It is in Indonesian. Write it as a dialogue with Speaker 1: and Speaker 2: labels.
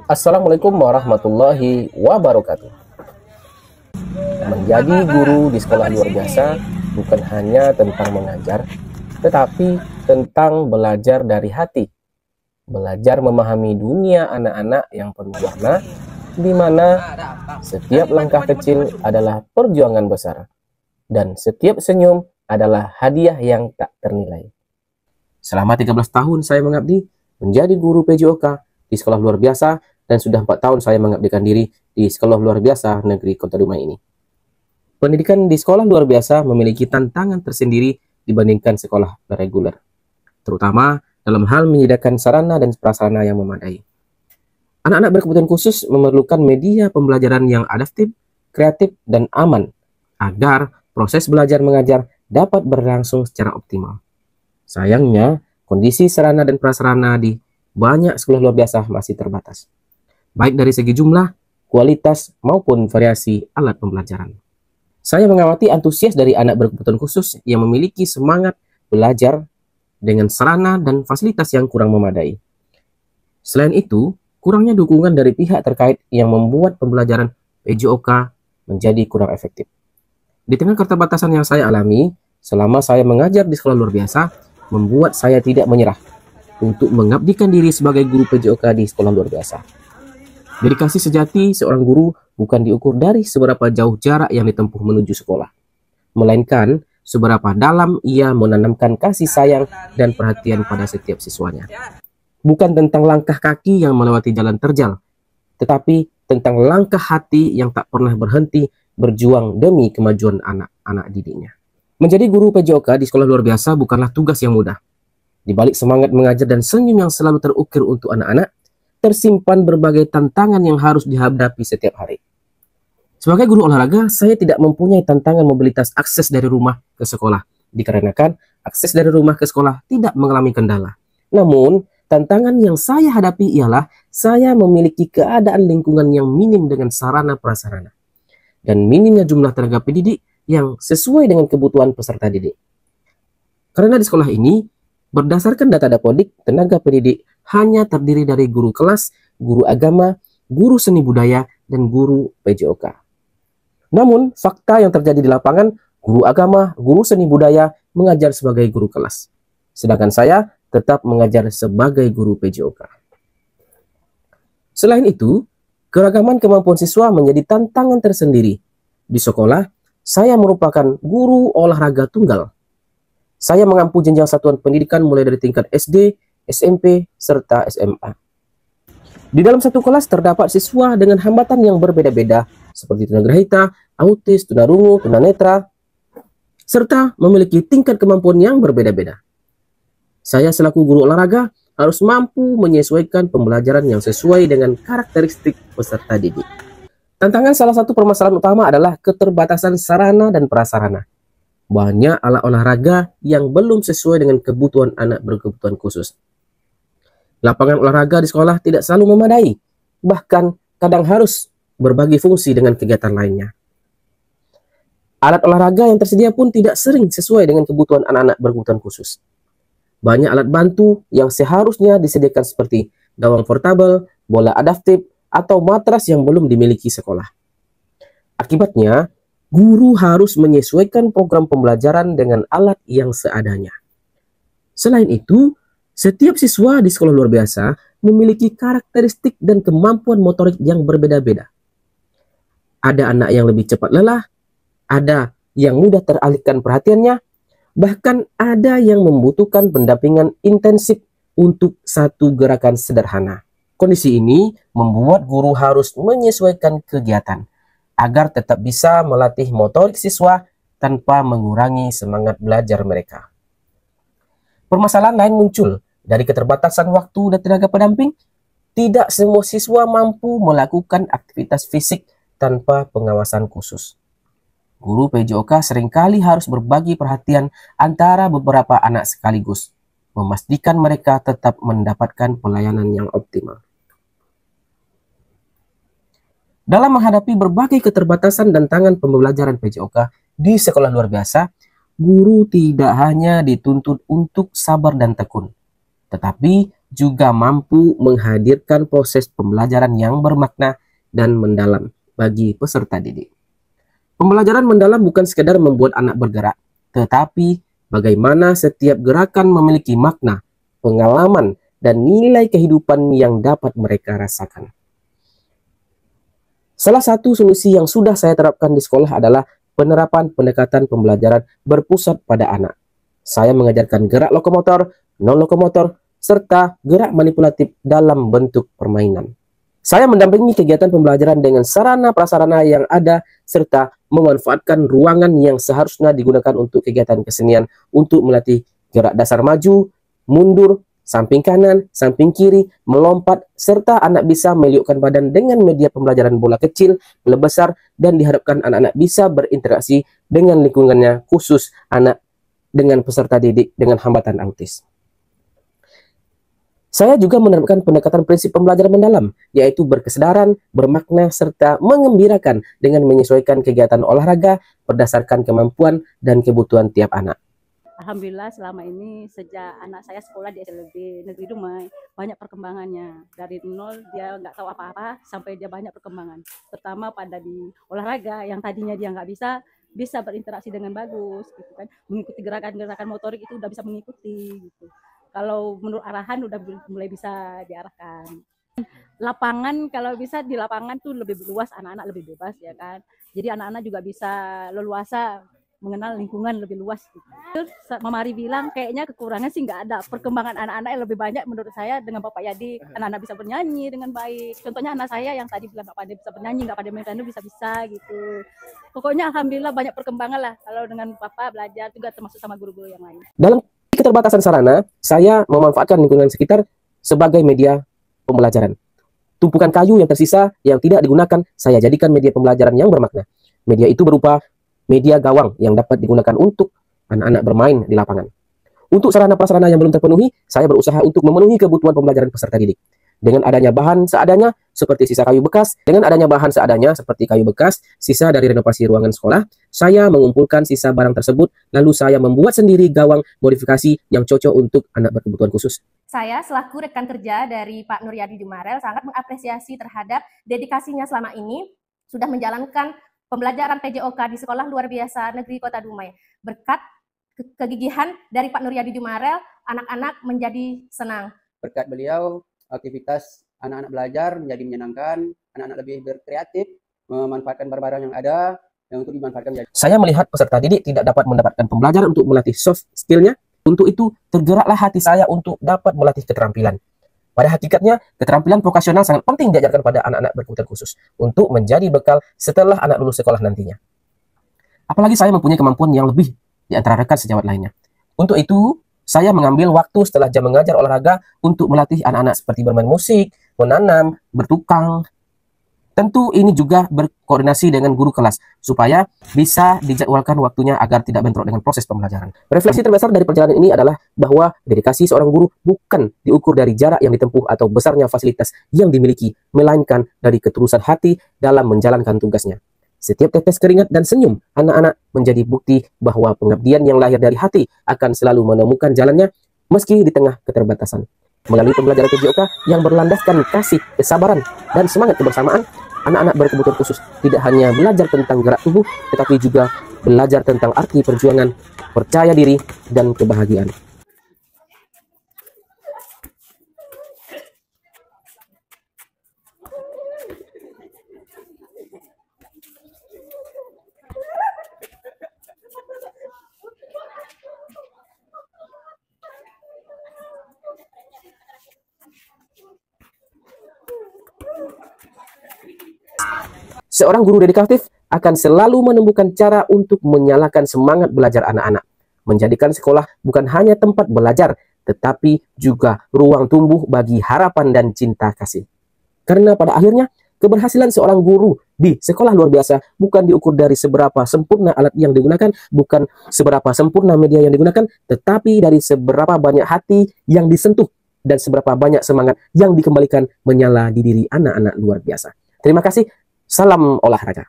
Speaker 1: Assalamualaikum warahmatullahi wabarakatuh. Menjadi guru di sekolah luar biasa bukan hanya tentang mengajar, tetapi tentang belajar dari hati. Belajar memahami dunia anak-anak yang penuh warna, di mana setiap langkah kecil adalah perjuangan besar, dan setiap senyum adalah hadiah yang tak ternilai. Selama 13 tahun saya mengabdi menjadi guru PJOK di sekolah luar biasa, dan sudah 4 tahun saya mengabdikan diri di sekolah luar biasa negeri Kota Dumai ini. Pendidikan di sekolah luar biasa memiliki tantangan tersendiri dibandingkan sekolah reguler, terutama dalam hal menyediakan sarana dan prasarana yang memadai. Anak-anak berkebutuhan khusus memerlukan media pembelajaran yang adaptif, kreatif, dan aman agar proses belajar mengajar dapat berlangsung secara optimal. Sayangnya, kondisi sarana dan prasarana di banyak sekolah luar biasa masih terbatas, baik dari segi jumlah, kualitas, maupun variasi alat pembelajaran. Saya mengamati antusias dari anak berkebutuhan khusus yang memiliki semangat belajar dengan sarana dan fasilitas yang kurang memadai. Selain itu, kurangnya dukungan dari pihak terkait yang membuat pembelajaran PJOK menjadi kurang efektif. Di tengah keterbatasan yang saya alami selama saya mengajar di sekolah luar biasa, membuat saya tidak menyerah untuk mengabdikan diri sebagai guru PJOK di sekolah luar biasa. Dedikasi sejati seorang guru bukan diukur dari seberapa jauh jarak yang ditempuh menuju sekolah, melainkan seberapa dalam ia menanamkan kasih sayang dan perhatian pada setiap siswanya. Bukan tentang langkah kaki yang melewati jalan terjal, tetapi tentang langkah hati yang tak pernah berhenti berjuang demi kemajuan anak-anak didiknya. Menjadi guru PJOK di sekolah luar biasa bukanlah tugas yang mudah. Di balik semangat mengajar dan senyum yang selalu terukir untuk anak-anak, tersimpan berbagai tantangan yang harus dihadapi setiap hari. Sebagai guru olahraga, saya tidak mempunyai tantangan mobilitas akses dari rumah ke sekolah, dikarenakan akses dari rumah ke sekolah tidak mengalami kendala. Namun, tantangan yang saya hadapi ialah saya memiliki keadaan lingkungan yang minim dengan sarana prasarana, dan minimnya jumlah tenaga pendidik yang sesuai dengan kebutuhan peserta didik. Karena di sekolah ini, berdasarkan data Dapodik, tenaga pendidik hanya terdiri dari guru kelas, guru agama, guru seni budaya, dan guru PJOK. Namun, fakta yang terjadi di lapangan, guru agama, guru seni budaya mengajar sebagai guru kelas. Sedangkan saya tetap mengajar sebagai guru PJOK. Selain itu, keragaman kemampuan siswa menjadi tantangan tersendiri. Di sekolah, saya merupakan guru olahraga tunggal. Saya mengampu jenjang satuan pendidikan mulai dari tingkat SD, SMP, serta SMA. Di dalam satu kelas terdapat siswa dengan hambatan yang berbeda-beda, seperti tunagrahita, autis, tunarungu, tunanetra, serta memiliki tingkat kemampuan yang berbeda-beda. Saya selaku guru olahraga harus mampu menyesuaikan pembelajaran yang sesuai dengan karakteristik peserta didik. Tantangan salah satu permasalahan utama adalah keterbatasan sarana dan prasarana. Banyak alat olahraga yang belum sesuai dengan kebutuhan anak berkebutuhan khusus. Lapangan olahraga di sekolah tidak selalu memadai, bahkan kadang harus berbagi fungsi dengan kegiatan lainnya. Alat olahraga yang tersedia pun tidak sering sesuai dengan kebutuhan anak-anak berkebutuhan khusus. Banyak alat bantu yang seharusnya disediakan seperti gawang portabel, bola adaptif, atau matras yang belum dimiliki sekolah. Akibatnya, guru harus menyesuaikan program pembelajaran dengan alat yang seadanya. Selain itu, setiap siswa di sekolah luar biasa memiliki karakteristik dan kemampuan motorik yang berbeda-beda. Ada anak yang lebih cepat lelah, ada yang mudah teralihkan perhatiannya, bahkan ada yang membutuhkan pendampingan intensif untuk satu gerakan sederhana. Kondisi ini membuat guru harus menyesuaikan kegiatan agar tetap bisa melatih motorik siswa tanpa mengurangi semangat belajar mereka. Permasalahan lain muncul dari keterbatasan waktu dan tenaga pendamping. Tidak semua siswa mampu melakukan aktivitas fisik tanpa pengawasan khusus. Guru PJOK seringkali harus berbagi perhatian antara beberapa anak sekaligus, memastikan mereka tetap mendapatkan pelayanan yang optimal. Dalam menghadapi berbagai keterbatasan dan tantangan pembelajaran PJOK di sekolah luar biasa, guru tidak hanya dituntut untuk sabar dan tekun, tetapi juga mampu menghadirkan proses pembelajaran yang bermakna dan mendalam bagi peserta didik. Pembelajaran mendalam bukan sekedar membuat anak bergerak, tetapi bagaimana setiap gerakan memiliki makna, pengalaman, dan nilai kehidupan yang dapat mereka rasakan. Salah satu solusi yang sudah saya terapkan di sekolah adalah penerapan pendekatan pembelajaran berpusat pada anak. Saya mengajarkan gerak lokomotor, non-lokomotor, serta gerak manipulatif dalam bentuk permainan. Saya mendampingi kegiatan pembelajaran dengan sarana-prasarana yang ada, serta memanfaatkan ruangan yang seharusnya digunakan untuk kegiatan kesenian untuk melatih gerak dasar maju, mundur, samping kanan, samping kiri, melompat, serta anak bisa meliukkan badan dengan media pembelajaran bola kecil, bola besar, dan diharapkan anak-anak bisa berinteraksi dengan lingkungannya, khusus anak dengan peserta didik dengan hambatan autis. Saya juga menerapkan pendekatan prinsip pembelajaran mendalam, yaitu berkesedaran, bermakna, serta mengembirakan dengan menyesuaikan kegiatan olahraga berdasarkan kemampuan dan kebutuhan tiap anak.
Speaker 2: Alhamdulillah selama ini sejak anak saya sekolah di SLB Negeri Dumai, banyak perkembangannya. Dari nol dia nggak tahu apa-apa sampai dia banyak perkembangan. Pertama pada di olahraga yang tadinya dia nggak bisa berinteraksi dengan bagus, gitu kan. Mengikuti gerakan-gerakan motorik itu udah bisa mengikuti, gitu. Kalau menurut arahan udah mulai bisa diarahkan. Lapangan kalau bisa di lapangan tuh lebih luas, anak-anak lebih bebas ya kan. Jadi anak-anak juga bisa leluasa mengenal lingkungan lebih luas. Gitu. Mama Ari bilang kayaknya kekurangan sih nggak ada. Perkembangan anak-anak yang lebih banyak menurut saya dengan Bapak Yadi. Anak-anak bisa bernyanyi dengan baik. Contohnya anak saya yang tadi bilang nggak pandai bisa bernyanyi, nggak pandai main piano bisa-bisa gitu. Pokoknya alhamdulillah banyak perkembangan lah. Kalau dengan Bapak belajar juga termasuk sama guru-guru yang lain.
Speaker 1: Dalam keterbatasan sarana, saya memanfaatkan lingkungan sekitar sebagai media pembelajaran. Tumpukan kayu yang tersisa yang tidak digunakan, saya jadikan media pembelajaran yang bermakna. Media itu berupa media gawang yang dapat digunakan untuk anak-anak bermain di lapangan. Untuk sarana-prasarana yang belum terpenuhi, saya berusaha untuk memenuhi kebutuhan pembelajaran peserta didik. Dengan adanya bahan seadanya, seperti sisa kayu bekas, sisa dari renovasi ruangan sekolah, saya mengumpulkan sisa barang tersebut, lalu saya membuat sendiri gawang modifikasi yang cocok untuk anak berkebutuhan khusus.
Speaker 3: Saya selaku rekan kerja dari Pak Nuryadi Dumarel sangat mengapresiasi terhadap dedikasinya selama ini sudah menjalankan pembelajaran PJOK di Sekolah Luar Biasa Negeri Kota Dumai. Berkat kegigihan dari Pak Nuryadi Dumarel, anak-anak menjadi senang.
Speaker 4: Berkat beliau, aktivitas anak-anak belajar menjadi menyenangkan, anak-anak lebih berkreatif, memanfaatkan barang-barang yang ada yang untuk dimanfaatkan.
Speaker 1: Saya melihat peserta didik tidak dapat mendapatkan pembelajaran untuk melatih soft skill-nya. Untuk itu, tergeraklah hati saya untuk dapat melatih keterampilan. Pada hakikatnya, keterampilan vokasional sangat penting diajarkan pada anak-anak berkebutuhan khusus untuk menjadi bekal setelah anak lulus sekolah nantinya. Apalagi saya mempunyai kemampuan yang lebih di antara rekan sejawat lainnya. Untuk itu, saya mengambil waktu setelah jam mengajar olahraga untuk melatih anak-anak seperti bermain musik, menanam, bertukang. Tentu ini juga berkoordinasi dengan guru kelas, supaya bisa dijadwalkan waktunya agar tidak bentrok dengan proses pembelajaran. Refleksi terbesar dari perjalanan ini adalah bahwa dedikasi seorang guru bukan diukur dari jarak yang ditempuh atau besarnya fasilitas yang dimiliki, melainkan dari ketulusan hati dalam menjalankan tugasnya. Setiap tetes keringat dan senyum anak-anak menjadi bukti bahwa pengabdian yang lahir dari hati akan selalu menemukan jalannya meski di tengah keterbatasan. Melalui pembelajaran PJOK yang berlandaskan kasih, kesabaran, dan semangat kebersamaan, anak-anak berkebutuhan khusus tidak hanya belajar tentang gerak tubuh, tetapi juga belajar tentang arti perjuangan, percaya diri, dan kebahagiaan. Seorang guru dedikatif akan selalu menemukan cara untuk menyalakan semangat belajar anak-anak, menjadikan sekolah bukan hanya tempat belajar, tetapi juga ruang tumbuh bagi harapan dan cinta kasih. Karena pada akhirnya, keberhasilan seorang guru di sekolah luar biasa bukan diukur dari seberapa sempurna alat yang digunakan, bukan seberapa sempurna media yang digunakan, tetapi dari seberapa banyak hati yang disentuh dan seberapa banyak semangat yang dikembalikan menyala di diri anak-anak luar biasa. Terima kasih. Salam olahraga.